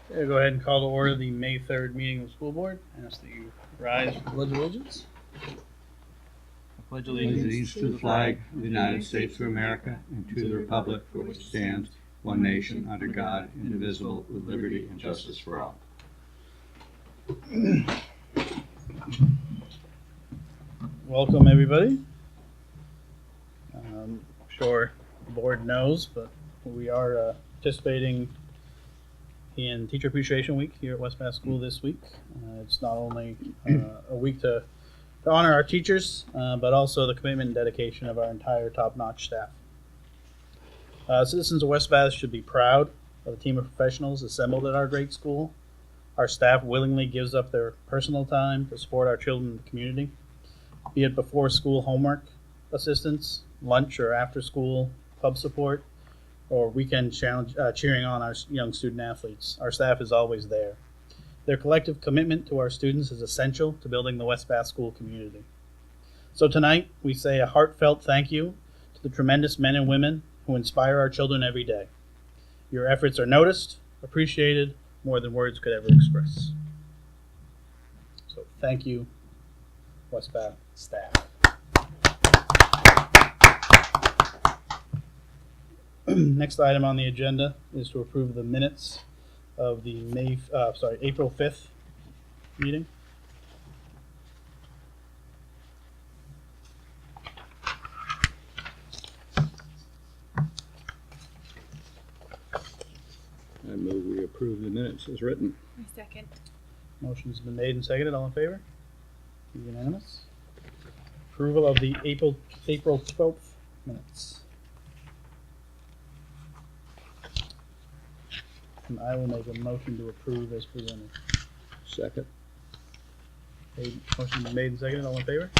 Okay, go ahead and call to order the May 3rd meeting of the school board. I ask that you rise for the Pledge of Allegiance. I pledge Allegiance to the flag of the United States of America and to the republic for which it stands, one nation, under God, indivisible, with liberty and justice for all. Welcome, everybody. I'm sure the board knows, but we are participating in Teacher Appreciation Week here at West Bath School this week. It's not only a week to honor our teachers, but also the commitment and dedication of our entire top-notch staff. Citizens of West Bath should be proud of the team of professionals assembled at our great school. Our staff willingly gives up their personal time to support our children in the community, be it before school homework assistance, lunch or after school club support, or weekend challenge, cheering on our young student athletes. Our staff is always there. Their collective commitment to our students is essential to building the West Bath School community. So tonight, we say a heartfelt thank you to the tremendous men and women who inspire our children every day. Your efforts are noticed, appreciated, more than words could ever express. So thank you, West Bath staff. Next item on the agenda is to approve the minutes of the April 5th meeting. I move we approve the minutes as written. I second. Motion's been made and seconded. All in favor? Unanimous. Approval of the April 12th minutes. And I will make a motion to approve as presented. Second. Motion been made and seconded. All in favor?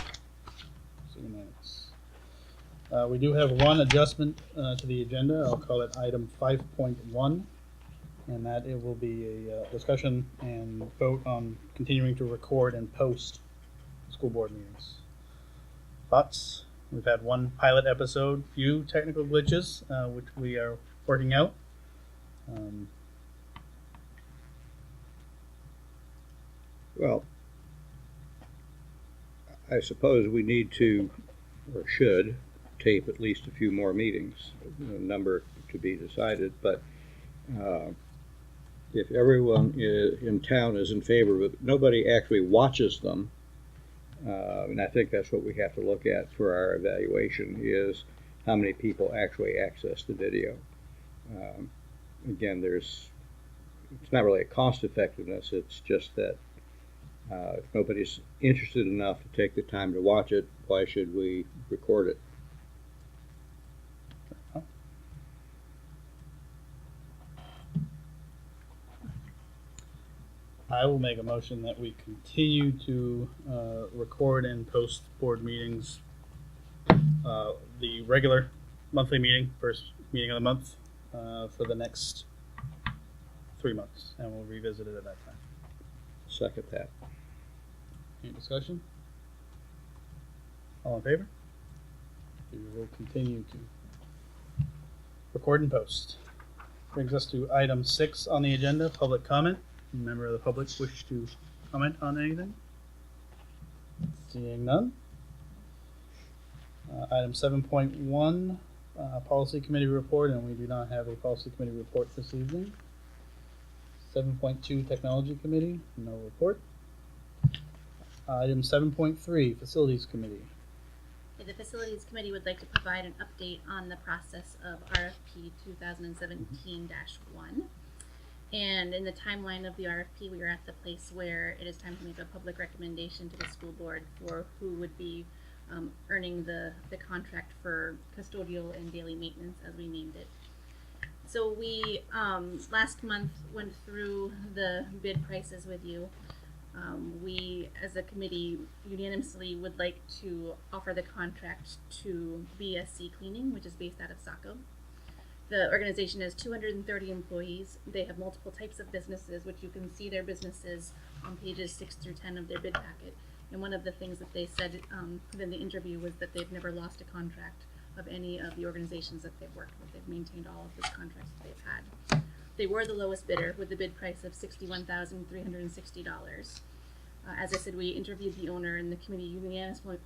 So unanimous. We do have one adjustment to the agenda. I'll call it item 5.1. And that it will be a discussion and vote on continuing to record and post school board meetings. Thoughts? We've had one pilot episode, few technical glitches, which we are working out. Well, I suppose we need to, or should, tape at least a few more meetings. A number to be decided, but if everyone in town is in favor of it, nobody actually watches them. And I think that's what we have to look at for our evaluation is how many people actually access the video. Again, it's not really a cost effectiveness, it's just that if nobody's interested enough to take the time to watch it, why should we record it? I will make a motion that we continue to record and post board meetings. The regular monthly meeting, first meeting of the month, for the next 3 months, and we'll revisit it at that time. Second that. Any discussion? All in favor? We will continue to record and post. Brings us to item 6 on the agenda, public comment. Any member of the public wish to comment on anything? Seeing none. Item 7.1, policy committee report, and we do not have a policy committee report this evening. 7.2, technology committee, no report. Item 7.3, facilities committee. The Facilities Committee would like to provide an update on the process of RFP 2017-1. And in the timeline of the RFP, we are at the place where it is time to make a public recommendation to the school board for who would be earning the contract for custodial and daily maintenance, as we named it. So we last month went through the bid prices with you. We, as a committee, unanimously would like to offer the contract to BSC Cleaning, which is based out of Saco. The organization has 230 employees. They have multiple types of businesses, which you can see their businesses on pages 6 through 10 of their bid packet. And one of the things that they said within the interview was that they've never lost a contract of any of the organizations that they've worked with. They've maintained all of the contracts that they've had. They were the lowest bidder with the bid price of $61,360. As I said, we interviewed the owner, and the committee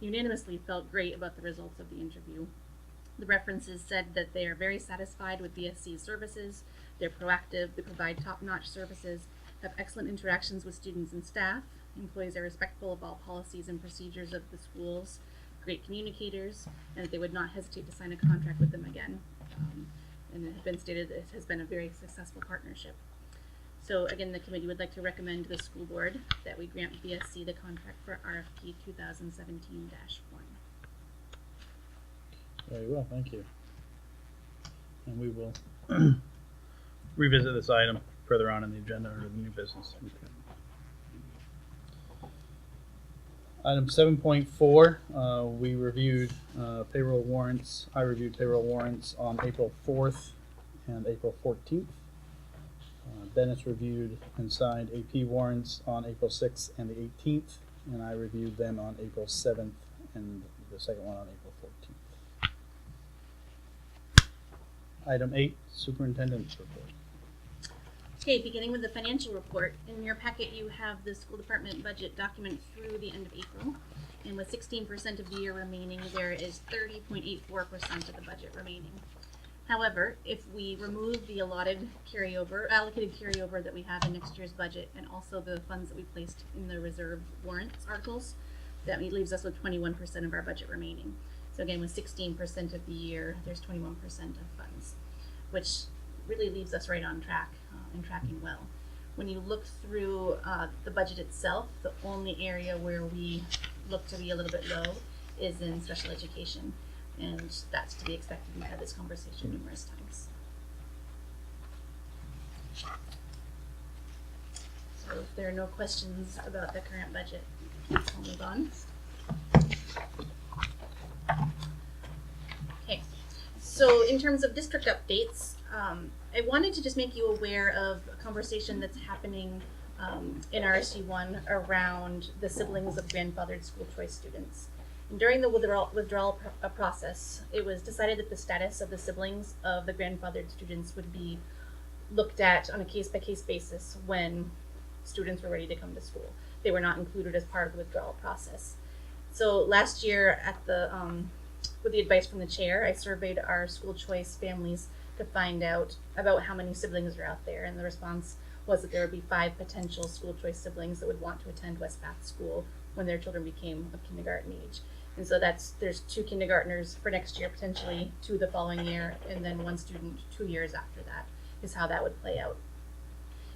unanimously felt great about the results of the interview. The references said that they are very satisfied with BSC's services, they're proactive, they provide top-notch services, have excellent interactions with students and staff, employees are respectful of all policies and procedures of the schools, great communicators, and that they would not hesitate to sign a contract with them again. And it has been stated that it has been a very successful partnership. So again, the committee would like to recommend to the school board that we grant BSC the contract for RFP 2017-1. Very well, thank you. And we will revisit this item further on in the agenda under the new business. Item 7.4, we reviewed payroll warrants. I reviewed payroll warrants on April 4th and April 14th. Dennis reviewed and signed AP warrants on April 6th and the 18th, and I reviewed them on April 7th and the second one on April 14th. Item 8, superintendent's report. Okay, beginning with the financial report. In your packet, you have the school department budget document through the end of April. And with 16% of the year remaining, there is 30.84% of the budget remaining. However, if we remove the allocated carryover that we have in next year's budget, and also the funds that we placed in the reserve warrants articles, that leaves us with 21% of our budget remaining. So again, with 16% of the year, there's 21% of funds, which really leaves us right on track and tracking well. When you look through the budget itself, the only area where we look to be a little bit low is in special education, and that's to be expected. We've had this conversation numerous times. So if there are no questions about the current budget, I'll move on. Okay, so in terms of district updates, I wanted to just make you aware of a conversation that's happening in RSU1 around the siblings of grandfathered school choice students. And during the withdrawal process, it was decided that the status of the siblings of the grandfathered students would be looked at on a case-by-case basis when students were ready to come to school. They were not included as part of the withdrawal process. So last year, at the with the advice from the chair, I surveyed our school choice families to find out about how many siblings are out there, and the response was that there would be 5 potential school choice siblings that would want to attend West Bath School when their children became of kindergarten age. And so there's 2 kindergartners for next year, potentially 2 the following year, and then 1 student 2 years after that is how that would play out.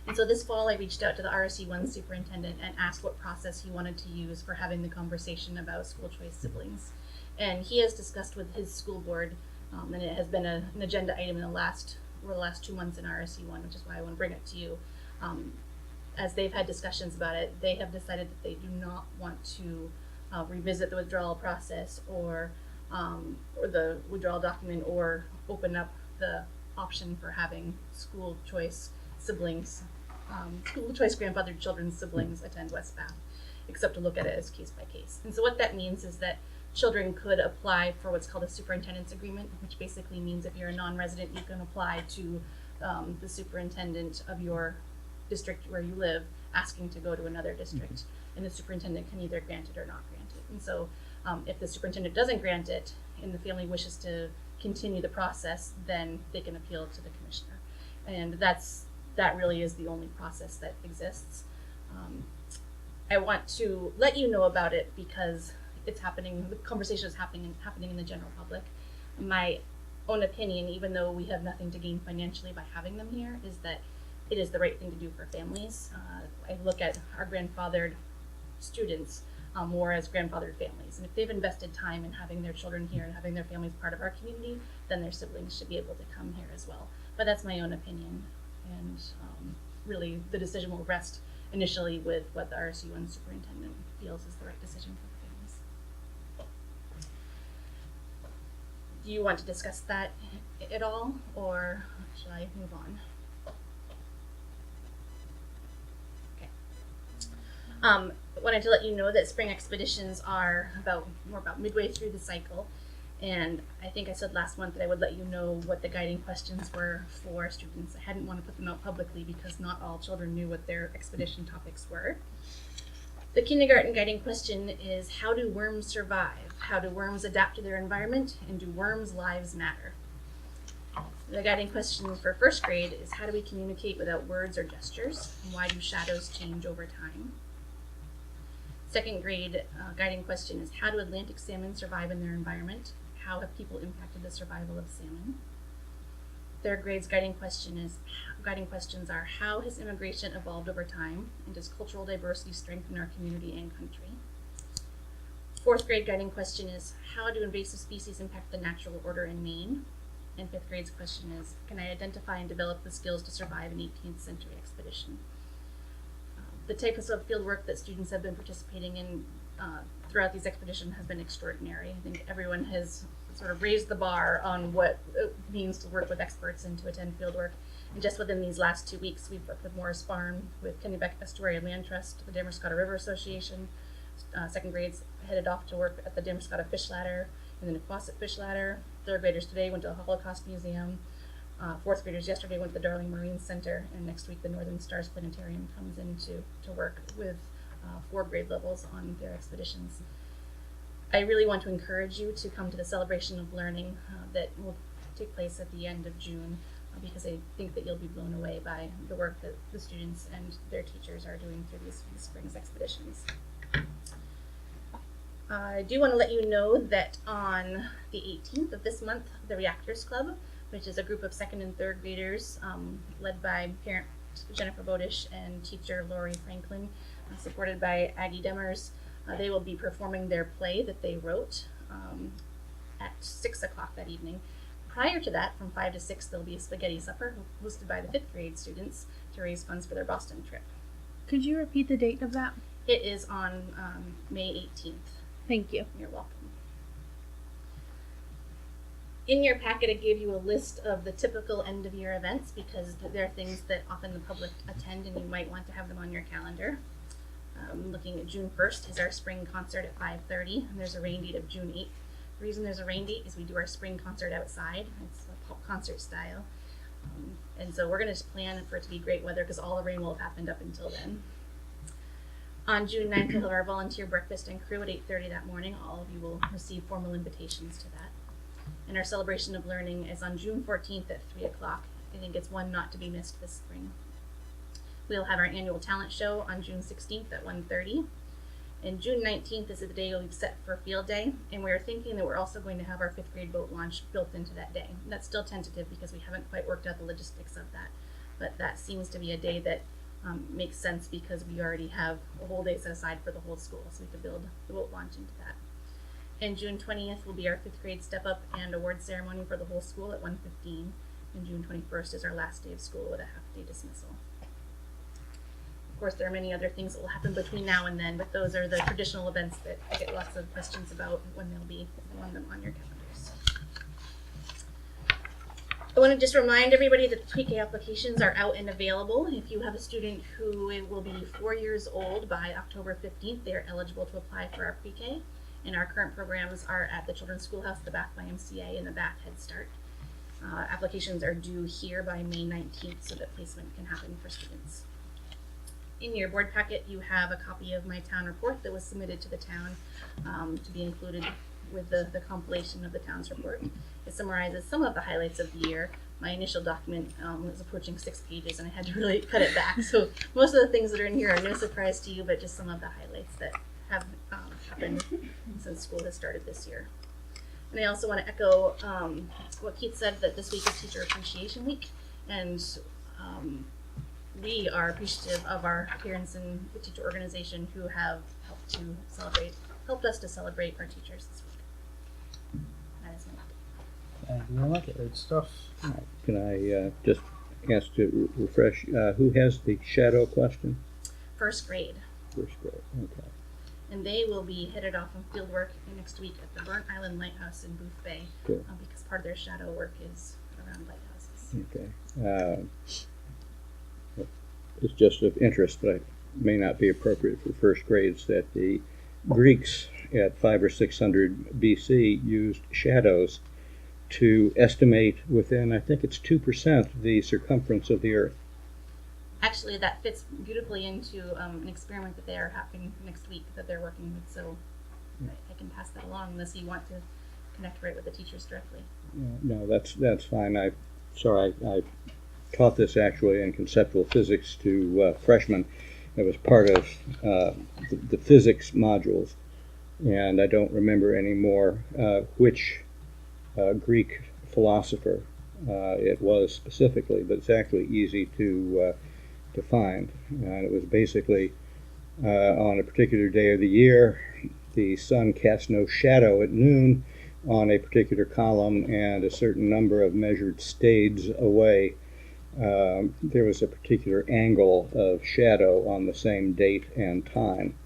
And so this fall, I reached out to the RSU1 superintendent and asked what process he wanted to use for having the conversation about school choice siblings. And he has discussed with his school board, and it has been an agenda item in the last 2 months in RSU1, which is why I want to bring it to you. As they've had discussions about it, they have decided that they do not want to revisit the withdrawal process or the withdrawal document, or open up the option for having school choice siblings, school choice grandfathered children's siblings attend West Bath, except to look at it as case by case. And so what that means is that children could apply for what's called a superintendent's agreement, which basically means if you're a non-resident, you can apply to the superintendent of your district where you live, asking to go to another district, and the superintendent can either grant it or not grant it. And so if the superintendent doesn't grant it and the family wishes to continue the process, then they can appeal to the commissioner. And that really is the only process that exists. I want to let you know about it because it's happening, the conversation is happening in the general public. My own opinion, even though we have nothing to gain financially by having them here, is that it is the right thing to do for families. I look at our grandfathered students more as grandfathered families. And if they've invested time in having their children here and having their families part of our community, then their siblings should be able to come here as well. But that's my own opinion. And really the decision will rest initially with what the RSU1 superintendent feels is the right decision for the families. Do you want to discuss that at all, or should I move on? Okay. Wanted to let you know that spring expeditions are about midway through the cycle, And I think I said last month that I would let you know what the guiding questions were for students. I hadn't want to put them out publicly because not all children knew what their expedition topics were. The kindergarten guiding question is, how do worms survive? How do worms adapt to their environment? And do worms' lives matter? The guiding question for first grade is, how do we communicate without words or gestures? And why do shadows change over time? Second grade guiding question is, how do Atlantic salmon survive in their environment? How have people impacted the survival of salmon? Third grade's guiding questions are, how has immigration evolved over time? And does cultural diversity strengthen our community and country? Fourth grade guiding question is, how do invasive species impact the natural order in Maine? And fifth grade's question is, can I identify and develop the skills to survive an 18th century expedition? The types of field work that students have been participating in throughout these expeditions has been extraordinary. I think everyone has sort of raised the bar on what it means to work with experts and to attend field work. And just within these last 2 weeks, we've worked with Morris Farm, with Kennebec Estuary Land Trust, the Damascotta River Association. Second grades headed off to work at the Damascotta Fish Ladder and the Nequasit Fish Ladder. Third graders today went to the Holocaust Museum. Fourth graders yesterday went to the Darling Marine Center, and next week the Northern Stars Planetarium comes in to work with 4 grade levels on their expeditions. I really want to encourage you to come to the celebration of learning that will take place at the end of June, because I think that you'll be blown away by the work that the students and their teachers are doing through these spring's expeditions. I do want to let you know that on the 18th of this month, the Reactors Club, which is a group of second and third graders led by parent Jennifer Bodish and teacher Lori Franklin, supported by Aggie Demers. They will be performing their play that they wrote at 6 o'clock that evening. Prior to that, from 5 to 6, there'll be a spaghetti supper hosted by the 5th grade students to raise funds for their Boston trip. Could you repeat the date of that? It is on May 18th. Thank you. You're welcome. In your packet, I gave you a list of the typical end-of-year events because they're things that often the public attend and you might want to have them on your calendar. Looking at June 1st is our spring concert at 5:30, and there's a rain date of June 8th. The reason there's a rain date is we do our spring concert outside. It's a pop concert style. And so we're going to plan for it to be great weather because all the rain will have happened up until then. On June 9th, we'll have our volunteer breakfast and crew at 8:30 that morning. All of you will receive formal invitations to that. And our celebration of learning is on June 14th at 3 o'clock. I think it's one not to be missed this spring. We'll have our annual talent show on June 16th at 1:30. And June 19th is the day we've set for field day. And we're thinking that we're also going to have our 5th grade boat launch built into that day. And that's still tentative because we haven't quite worked out the logistics of that. But that seems to be a day that makes sense because we already have a whole day set aside for the whole school. So we could build the boat launch into that. And June 20th will be our 5th grade step up and award ceremony for the whole school at 1:15. And June 21st is our last day of school with a half-day dismissal. Of course, there are many other things that will happen between now and then, but those are the traditional events that I get lots of questions about when they'll be. I want them on your calendars. I want to just remind everybody that the pre-K applications are out and available. If you have a student who will be 4 years old by October 15th, they are eligible to apply for our pre-K. And our current programs are at the Children's Schoolhouse, the Bath YMCA, and the Bath Head Start. Applications are due here by May 19th so that placement can happen for students. In your board packet, you have a copy of my town report that was submitted to the town to be included with the compilation of the town's report. It summarizes some of the highlights of the year. My initial document was approaching 6 pages and I had to really cut it back. So most of the things that are in here are no surprise to you, but just some of the highlights that have happened since school has started this year. And I also want to echo what Keith said, that this week is Teacher Appreciation Week, and we are appreciative of our parents and the teacher organization who have helped us to celebrate our teachers this week. That is my Thank you very much. Good stuff. Can I just ask to refresh, who has the shadow question? first grade. First grade, okay. And they will be headed off on field work next week at the Burnt Island Lighthouse in Booth Bay, Cool. Because part of their shadow work is around lighthouses. Okay. It's just of interest, but it may not be appropriate for first grades, that the Greeks at 500 or 600 BC used shadows to estimate within, I think it's 2%, the circumference of the Earth. Actually, that fits beautifully into an experiment that they are having next week that they're working with. So I can pass that along unless you want to connect right with the teachers directly. No, that's fine. I taught this actually in conceptual physics to freshmen. It was part of the physics modules, and I don't remember anymore which Greek philosopher it was specifically, but it's actually easy to find. And it was basically on a particular day of the year, the sun casts no shadow at noon on a particular column, and a certain number of measured stades away, there was a particular angle of shadow on the same date and time.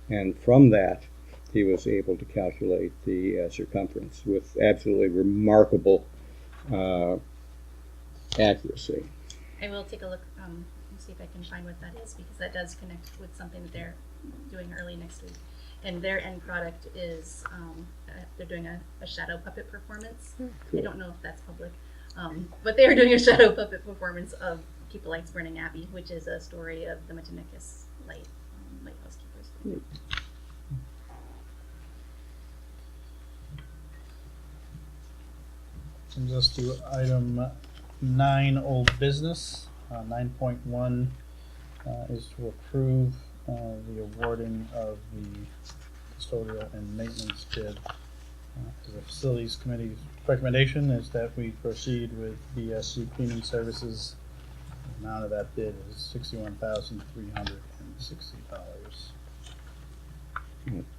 And from that, he was able to calculate the circumference with absolutely remarkable accuracy. I will take a look and see if I can find what that is, because that does connect with something that they're doing early next week. And their end product is they're doing a shadow puppet performance. Cool. I don't know if that's public, but they are doing a shadow puppet performance of Keep the Lights Burning Abbey, which is a story of the Matinicus lighthouse keepers. Brings us to item 9, old business. 9.1 is to approve the awarding of the custodial and maintenance bid. As a facilities committee's recommendation is that we proceed with BSC cleaning services. The amount of that bid is $61,360.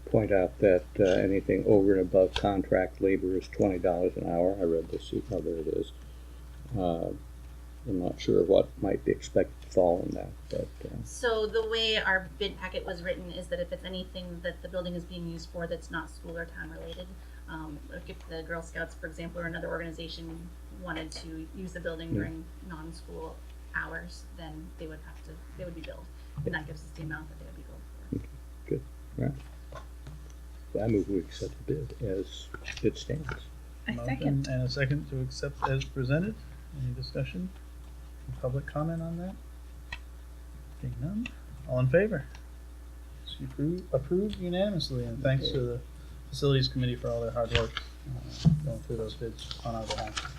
Point out that anything over and above contract labor is $20 an hour. I read this. Oh, there it is. I'm not sure what might be expected to fall in that, but So the way our bid packet was written is that if it's anything that the building is being used for that's not school or town related, like if the Girl Scouts, for example, or another organization wanted to use the building during non-school hours, then they would be billed, and that gives us the amount that they would be billed for. good. Right. So I move we accept the bid as it stands. I Motion second. and a second to accept as presented. Any discussion? Public comment on that? Seeing none. All in favor? So approved unanimously, and thanks to the facilities committee for all their hard work going through those bids on our behalf.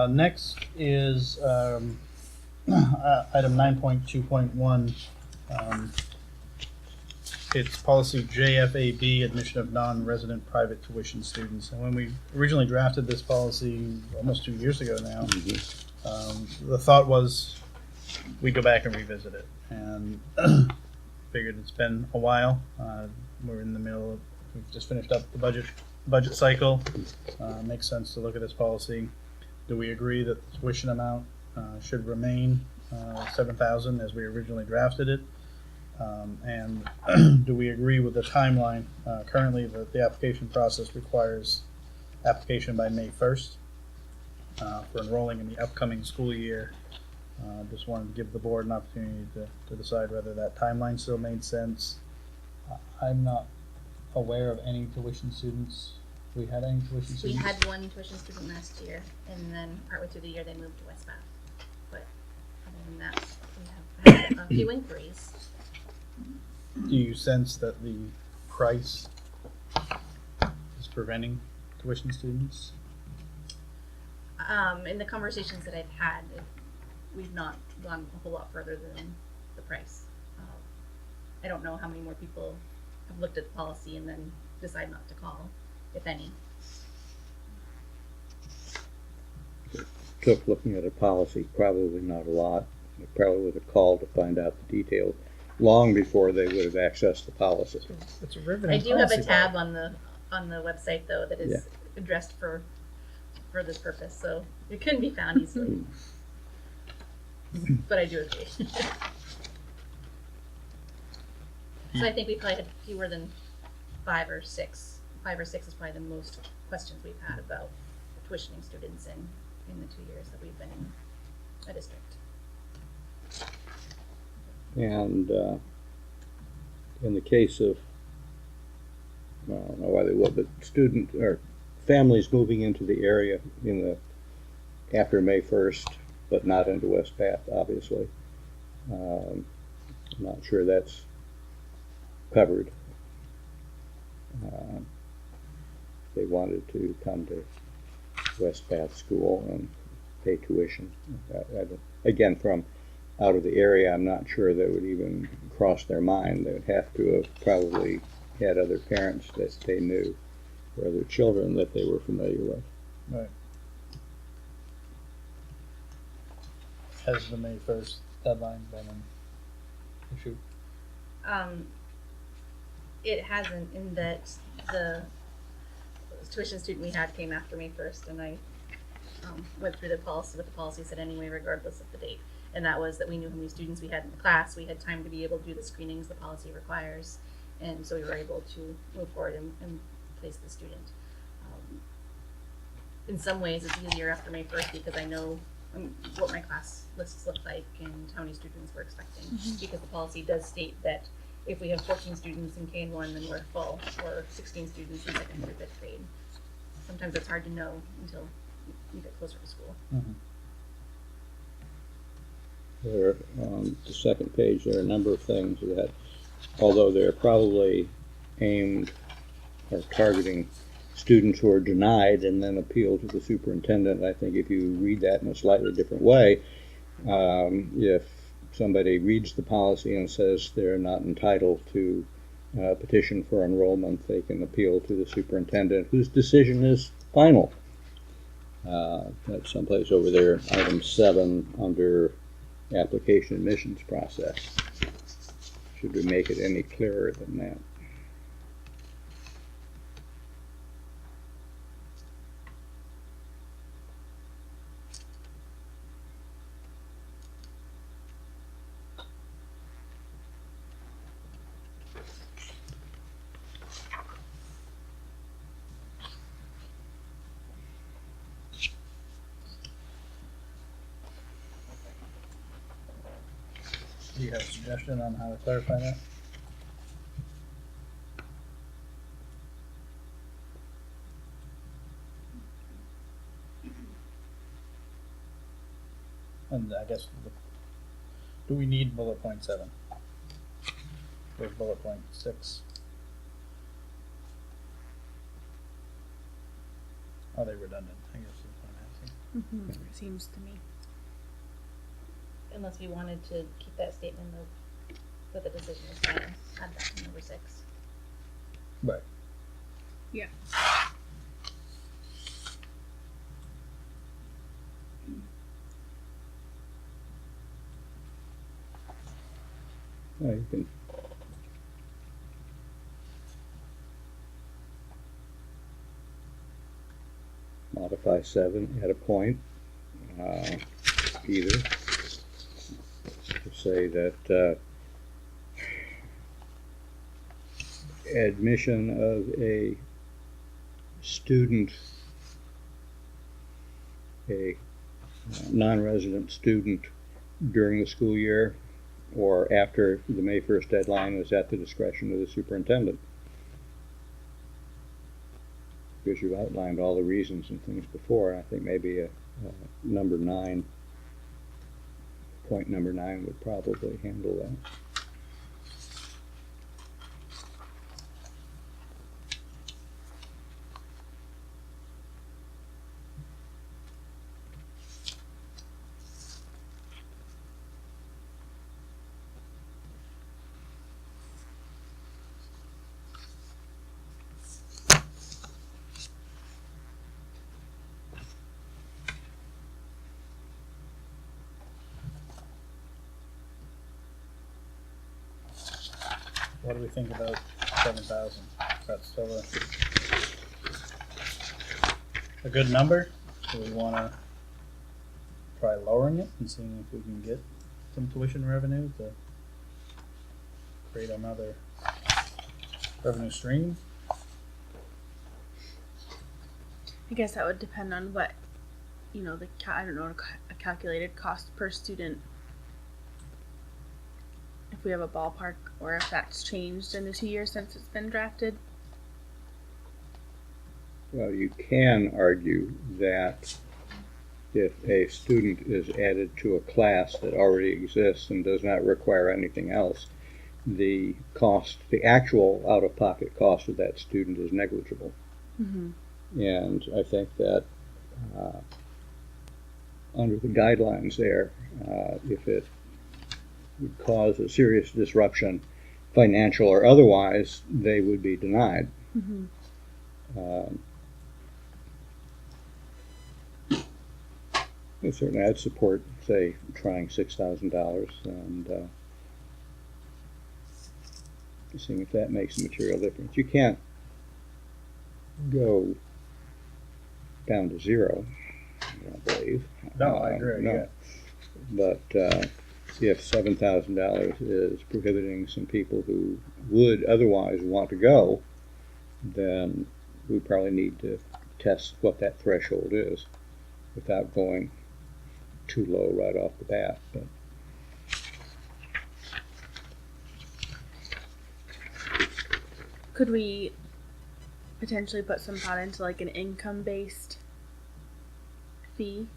Next is item 9.2.1. It's policy JFAB, admission of non-resident private tuition students. And when we originally drafted this policy almost 2 years ago now, the thought was we'd go back and revisit it. And figured it's been a while. We're in the middle of, we've just finished up the budget cycle. Makes sense to look at this policy. Do we agree that the tuition amount should remain $7,000 as we originally drafted it? And do we agree with the timeline? Currently, the application process requires application by May 1st for enrolling in the upcoming school year. Just wanted to give the board an opportunity to decide whether that timeline still made sense. I'm not aware of any tuition students. We had any tuition We students? had one tuition student last year, and then partway through the year they moved to West Bath. But other than that, we have had a few inquiries. Do you sense that the price is preventing tuition students? In the conversations that I've had, we've not gone a whole lot further than the price. I don't know how many more people have looked at the policy and then decide not to call, if any. Took looking at a policy, probably not a lot. They probably would have called to find out the details long before they would have accessed the policy. It's a riveting I do have a policy, tab though. on the website though that is Yeah. addressed for this purpose, so it couldn't be found easily. But I do agree. So I think we probably had fewer than 5 or 6. 5 or 6 is probably the most questions we've had about tuitioning students in the 2 years that we've been in a district. And in the case of, well, I don't know why they would, but student or families moving into the area in the after May 1st, but not into West Bath, obviously. I'm not sure that's covered. They wanted to come to West Bath School and pay tuition. Again, from out of the area, I'm not sure that would even cross their mind. They would have to have probably had other parents that they knew or other children that they were familiar with. Right. Has the May 1st deadline been an issue? It hasn't, in that the tuition student we had came after May 1st, and I went through the policy, what the policy said anyway, regardless of the date. And that was that we knew how many students we had in the class. We had time to be able to do the screenings the policy requires. And so we were able to move forward and place the student. In some ways, it's easier after May 1st because I know what my class lists look like and how many students we're expecting. Because the policy does state that if we have 14 students in K-1, then we're full, or 16 students in 2nd through 5th grade. Sometimes it's hard to know until you get closer to school. Mm-hmm. There, on the second page, there are a number of things that, although they're probably aimed or targeting students who are denied and then appeal to the superintendent, I think if you read that in a slightly different way, if somebody reads the policy and says they're not entitled to petition for enrollment, they can appeal to the superintendent, whose decision is final. That's someplace over there, item 7 under application admissions process. Should we make it any clearer than that? Do you have a suggestion on how to clarify that? And I guess, do we need bullet point 7? There's bullet point 6. Are they redundant? I guess is what I'm asking. Seems to me. Unless we wanted to keep that statement of that the decision is final, add that to number 6. Right. Yeah. You can modify 7 at a point, either to say that admission of a student, a non-resident student during the school year or after the May 1st deadline is at the discretion of the superintendent. Because you've outlined all the reasons and things before, I think maybe a number 9, point number 9 would probably handle that. What do we think about 7,000? That's still a good number. Do we want to try lowering it and seeing if we can get some tuition revenue to create another revenue stream? I guess that would depend on what, I don't know, a calculated cost per student if we have a ballpark or if that's changed in the 2 years since it's been drafted? Well, you can argue that if a student is added to a class that already exists and does not require anything else, the cost, the actual out-of-pocket cost of that student is negligible. Mm-hmm. And I think that under the guidelines there, if it would cause a serious disruption, financial or otherwise, they would be denied. Mm-hmm. Certainly, I'd support, say, trying $6,000 and seeing if that makes a material difference. You can't go down to zero, I don't believe. No, I agree, No. yeah. But if $7,000 is prohibiting some people who would otherwise want to go, then we probably need to test what that threshold is without going too low right off the bat. But Could we potentially put some thought into like an income-based fee?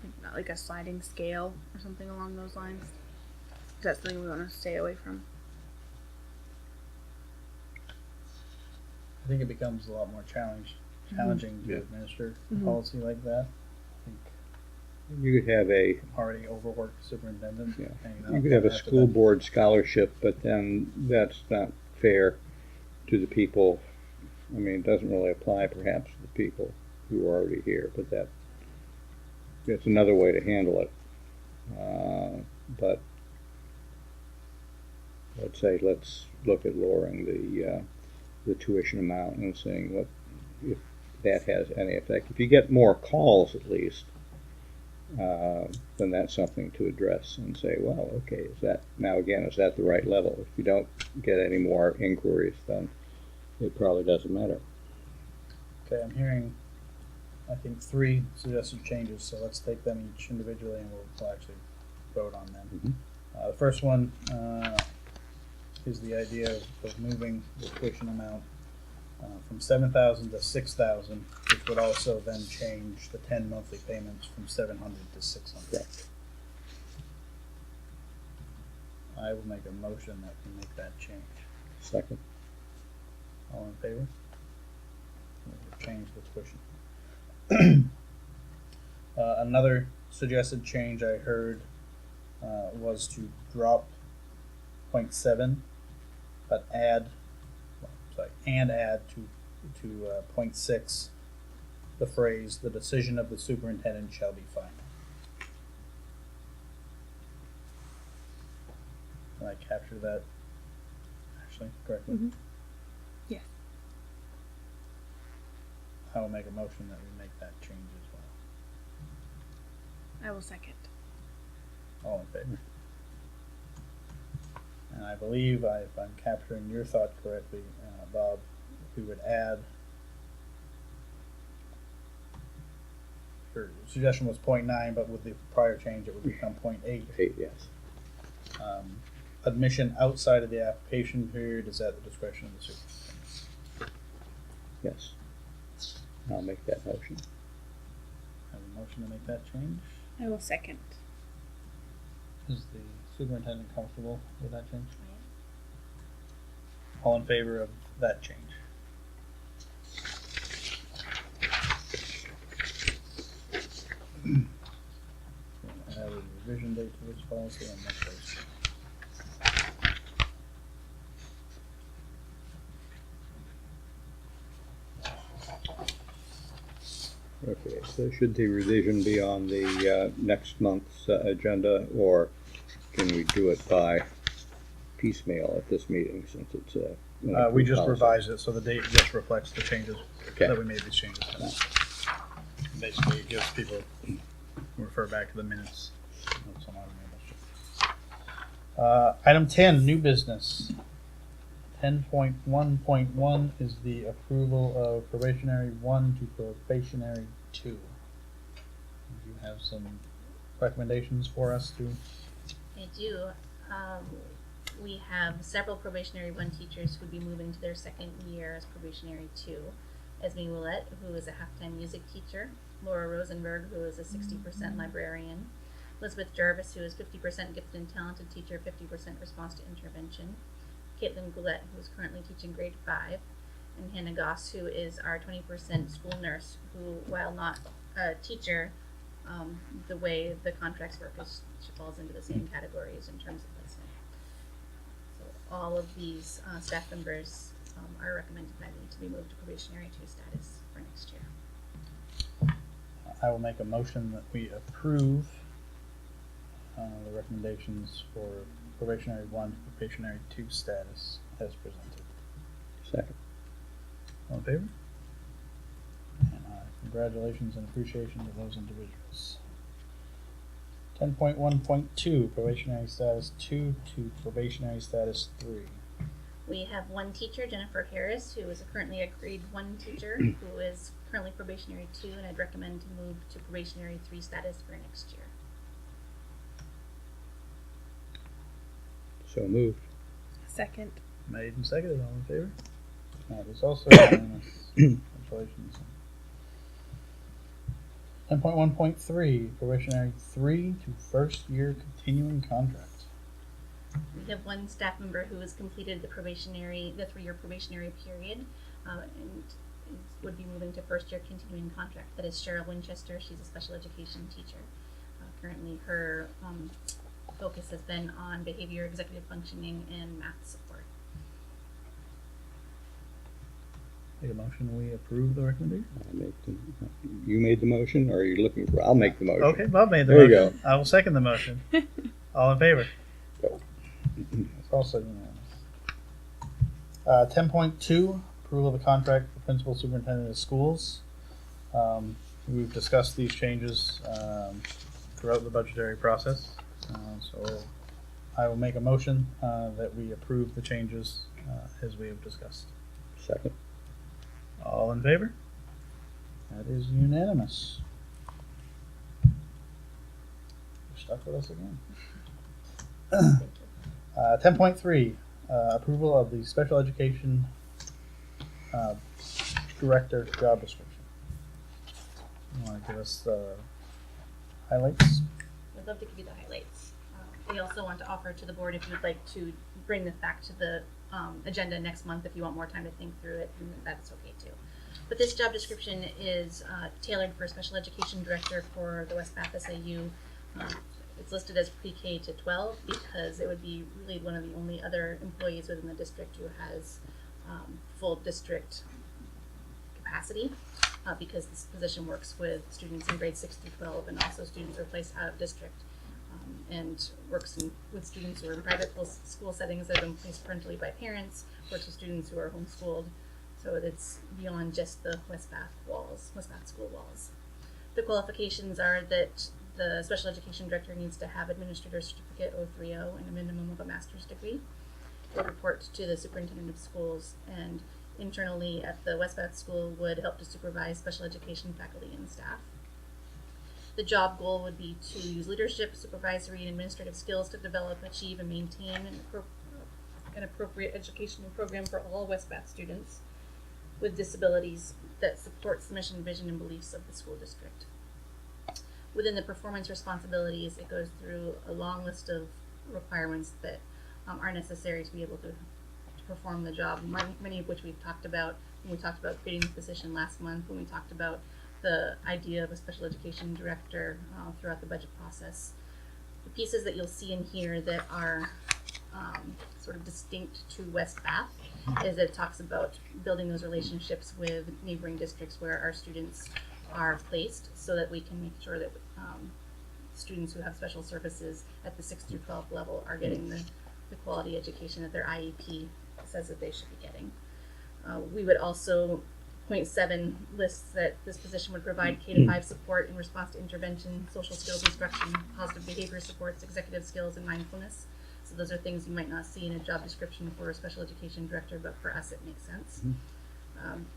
Like, not like a sliding scale or something along those lines? Is that something we want to stay away from? I think it becomes a lot more challenging to administer a Mhm. policy like that. I think you could have a already overworked superintendent. Yeah. hanging out You could have a after school that. board scholarship, but then that's not fair to the people. I mean, it doesn't really apply perhaps to the people who are already here, but that's another way to handle it. But let's look at lowering the tuition amount and seeing what, if that has any effect. If you get more calls at least, then that's something to address and say, well, okay, is that the right level? If you don't get any more inquiries, then it probably doesn't matter. Okay, I'm hearing, I think, 3 suggested changes, so let's take them each individually and we'll actually vote on them. The first one is the idea of moving the tuition amount from 7,000 to 6,000, which would also then change the 10 monthly payments from 700 to 600. Correct. I will make a motion that we make that change. Second. All in favor? We'll change the tuition. Another suggested change I heard was to drop 0.7, but add to 0.6 the phrase, "The decision of the superintendent shall be final." Can I capture that, Ashley, correctly? Mhm. Yes. I will make a motion that we make that change as well. I will second. All in favor? And I believe, if I'm capturing your thought correctly, Bob, we would add, your suggestion was 0.9, but with the prior change, it would become 0.8. 8, yes. Admission outside of the application period is at the discretion of the superintendent. Yes. I'll make that motion. Have a motion to make that change. I will second. Is the superintendent comfortable with that change? All in favor of that change? Add a revision date to this policy and next place. Okay, so should the revision be on the next month's agenda, or can we do it by piecemeal at this meeting since it's We just policy? revised it, so the date just reflects the changes Okay. that we made these changes. Basically, it gives people who refer back to the minutes. Notes on automated. Item 10, new business. 10.1.1 is the approval of probationary 1 to probationary 2. Do you have some recommendations for us to? I do. We have several probationary 1 teachers who would be moving to their 2nd year as probationary 2. Esme Willett, who is a half-time music teacher. Laura Rosenberg, who is a 60% librarian. Elizabeth Jarvis, who is 50% gifted and talented teacher, 50% response to intervention. Caitlin Goulet, who is currently teaching grade 5. And Hannah Goss, who is our 20% school nurse, who, while not a teacher, the way the contracts work is she falls into the same categories in terms of placement. So all of these staff members are recommended by me to be moved to probationary 2 status for next year. I will make a motion that we approve the recommendations for probationary 1 to probationary 2 status as presented. Second. All in favor? And congratulations and appreciation to those individuals. 10.1.2 probationary status 2 to probationary status 3. We have 1 teacher, Jennifer Harris, who is currently a grade 1 teacher, who is currently probationary 2, and I'd recommend to move to probationary 3 status for next year. So moved. Second. Made and seconded, all in favor? That is also unanimous. Congratulations. 10.1.3 probationary 3 to 1st year continuing contract. We have 1 staff member who has completed the 3-year probationary period, and would be moving to 1st year continuing contract. That is Cheryl Winchester. She's a special education teacher. Currently, her focus has been on behavior, executive functioning, and math support. Make a motion, we approve the recommendation. You made the motion, or are you looking for? I'll make the motion. Okay, Bob made the There you motion. I will second the motion. All in favor? Go. It's also unanimous. 10.2 approval of a contract for principal superintendent of schools. We've discussed these changes throughout the budgetary process. So I will make a motion that we approve the changes as we have discussed. Second. All in favor? That is unanimous. You're stuck with us again. Thank you. 10.3 approval of the special education director job description. You want to give us the highlights? I'd love to give you the highlights. We also want to offer to the board if you'd like to bring this back to the agenda next month if you want more time to think through it, and that's okay too. But this job description is tailored for special education director for the West Bath SAU. It's listed as pre-K to 12 because it would be really one of the only other employees within the district who has full district capacity because this position works with students in grades 6 through 12 and also students who are placed out of district and works with students who are in private school settings that have been placed parentally by parents, works with students who are homeschooled. So it's beyond just the West Bath school walls. The qualifications are that the special education director needs to have administrator certificate 030 and a minimum of a master's degree. Would report to the superintendent of schools, and internally at the West Bath school would help to supervise special education faculty and staff. The job goal would be to use leadership, supervisory, and administrative skills to develop, achieve, and maintain an appropriate educational program for all West Bath students with disabilities that supports the mission, vision, and beliefs of the school district. Within the performance responsibilities, it goes through a long list of requirements that are necessary to be able to perform the job, many of which we've talked about when we talked about creating the position last month, when we talked about the idea of a special education director throughout the budget process. The pieces that you'll see in here that are sort of distinct to West Bath is that it talks about building those relationships with neighboring districts where our students are placed so that we can make sure that students who have special services at the 6 through 12 level are getting the quality education that their IEP says that they should be getting. We would also, point 7 lists that this position would provide K-5 support in response to intervention, social skills instruction, positive behavior supports, executive skills, and mindfulness. So those are things you might not see in a job description for a special education director, but for us it makes sense.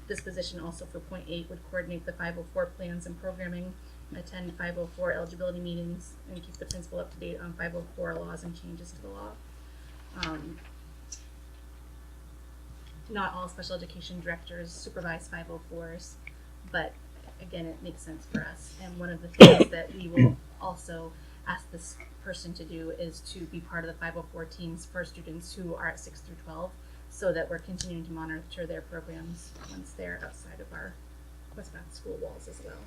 This position also for point 8 would coordinate the 504 plans and programming, attend 504 eligibility meetings, and keep the principal up to date on 504 laws and changes to the law. Not all special education directors supervise 504s, but again, it makes sense for us. And one of the things that we will also ask this person to do is to be part of the 504 teams for students who are at 6 through 12, so that we're continuing to monitor their programs once they're outside of our West Bath school walls as well.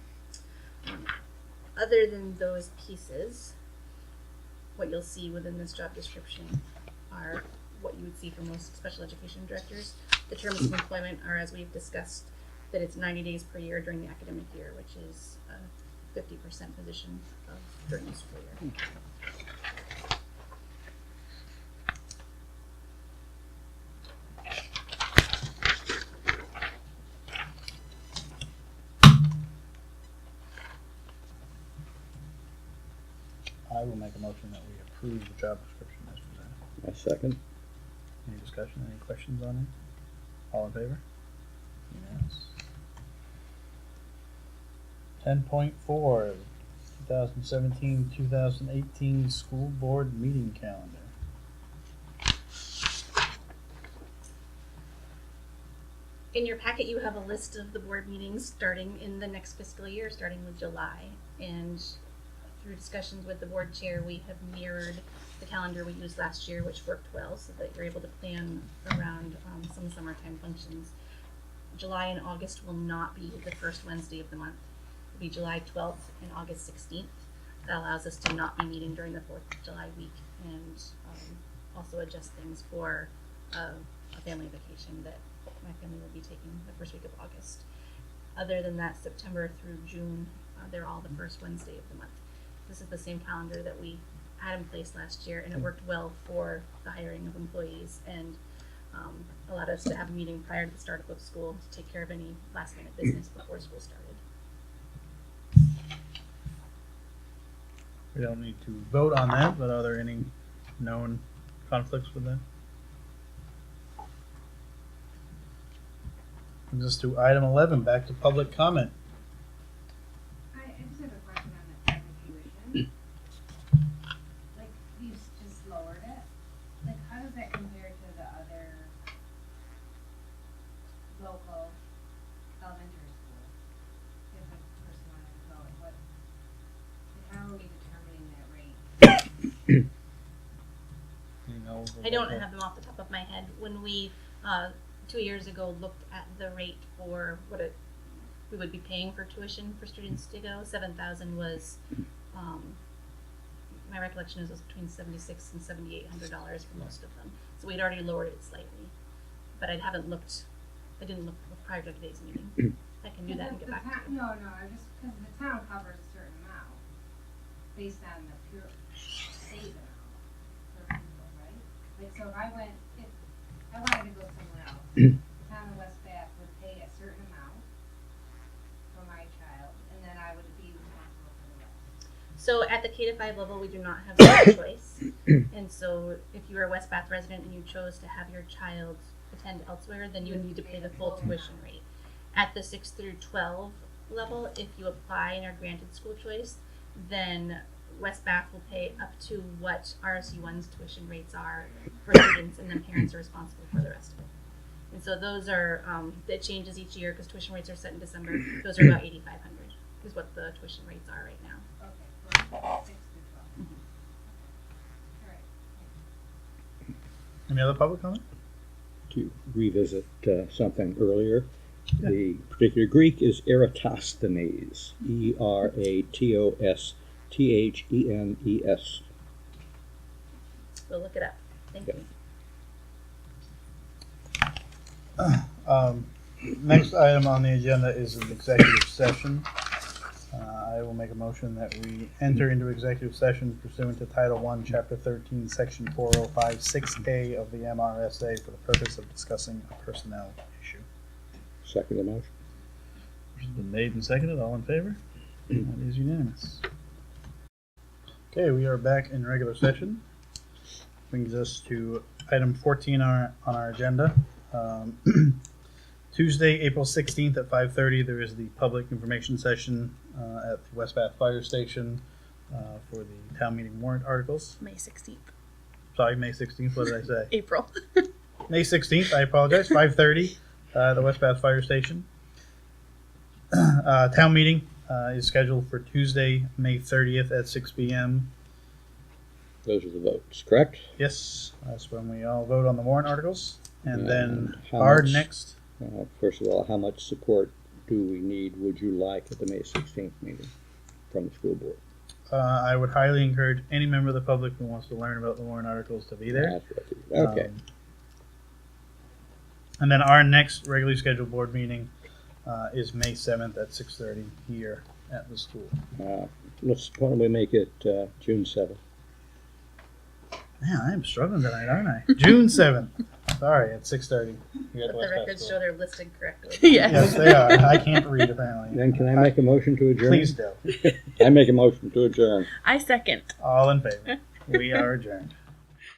Other than those pieces, what you'll see within this job description are what you would see for most special education directors. The terms of employment are, as we've discussed, that it's 90 days per year during the academic year, which is a 50% position during the school year. I will make a motion that we approve the job description as presented. A second. Any discussion, any questions on it? All in favor? Unanimous. 10.4, 2017-2018 school board meeting calendar. In your packet, you have a list of the board meetings starting in the next fiscal year, starting with July. And through discussions with the board chair, we have mirrored the calendar we used last year, which worked well, so that you're able to plan around some summertime functions. July and August will not be the first Wednesday of the month. It'll be July 12th and August 16th. That allows us to not be meeting during the 4th of July week, and also adjust things for a family vacation that my family will be taking the first week of August. Other than that, September through June, they're all the first Wednesday of the month. This is the same calendar that we had in place last year, and it worked well for the hiring of employees, and allowed us to have a meeting prior to the start of school to take care of any last minute business before school started. We don't need to vote on that, but are there any known conflicts with that? Brings us to item 11, back to public comment. I just have a question on the tuition. Like, you just lowered it. Like, how does that compare to the other local elementary school? If a person wanted to go, what, like, how are we determining that rate? You know, I don't have them off the top of my head. When we 2 years ago looked at the rate for what we would be paying for tuition for students to go, 7,000 was my recollection is it was between $7,600 and $7,800 for most of them. So we'd already lowered it slightly, but I didn't look prior to today's meeting. I can do that and get back to you. No, just because the town covers a certain amount based on the pure state amount for people, right? Like, so if I wanted to go somewhere else, the town of West Bath would pay a certain amount for my child, and then I would be responsible for the rest. So at the K-5 level, we do not have that choice. And so if you are a West Bath resident and you chose to have your child attend elsewhere, then you would need to pay the full tuition rate. At the 6 through 12 level, if you apply and are granted school choice, then West Bath will pay up to what RSU1's tuition rates are for students, and then parents are responsible for the rest of it. And so those are, it changes each year because tuition rates are set in December. Those are about $8,500 is what the tuition rates are right now. Okay, for 6 through 12. All right. Any other public comment? To revisit something earlier, the particular Greek is Eratosthenes, Eratosthenes. We'll look it up. Thank you. Next item on the agenda is an executive session. I will make a motion that we enter into executive session pursuant to Title I, Chapter 13, Section 4056A of the MRSA for the purpose of discussing a personnel issue. Second the motion. Motion's been made and seconded. All in favor? That is unanimous. Okay, we are back in regular session. Brings us to item 14 on our agenda. Tuesday, April 16th at 5:30, there is the public information session at the West Bath Fire Station for the town meeting warrant articles. May 16th. sorry, May 16th. What did I say? April. May 16th. I apologize. 5:30, the West Bath Fire Station. Town meeting is scheduled for Tuesday, May 30th at 6 p.m. Those are the votes, correct? Yes, that's when we all vote on the warrant articles. And then how our much- next, First of all, how much support do we need, would you like at the May 16th meeting from the school board? I would highly encourage any member of the public who wants to learn about the warrant articles to be there. That's what okay. And then our next regularly scheduled board meeting is May 7th at 6:30 here at the school. Why don't we make it June 7th? Man, I am struggling tonight, aren't I? June 7th. Sorry, at 6:30 here at Let the the West Bath records School. show they're listed correctly. Yes. Yes, they are. I can't read apparently. Then can I make a motion to adjourn? Please do. I make a motion to adjourn. I second. All in favor. We are adjourned.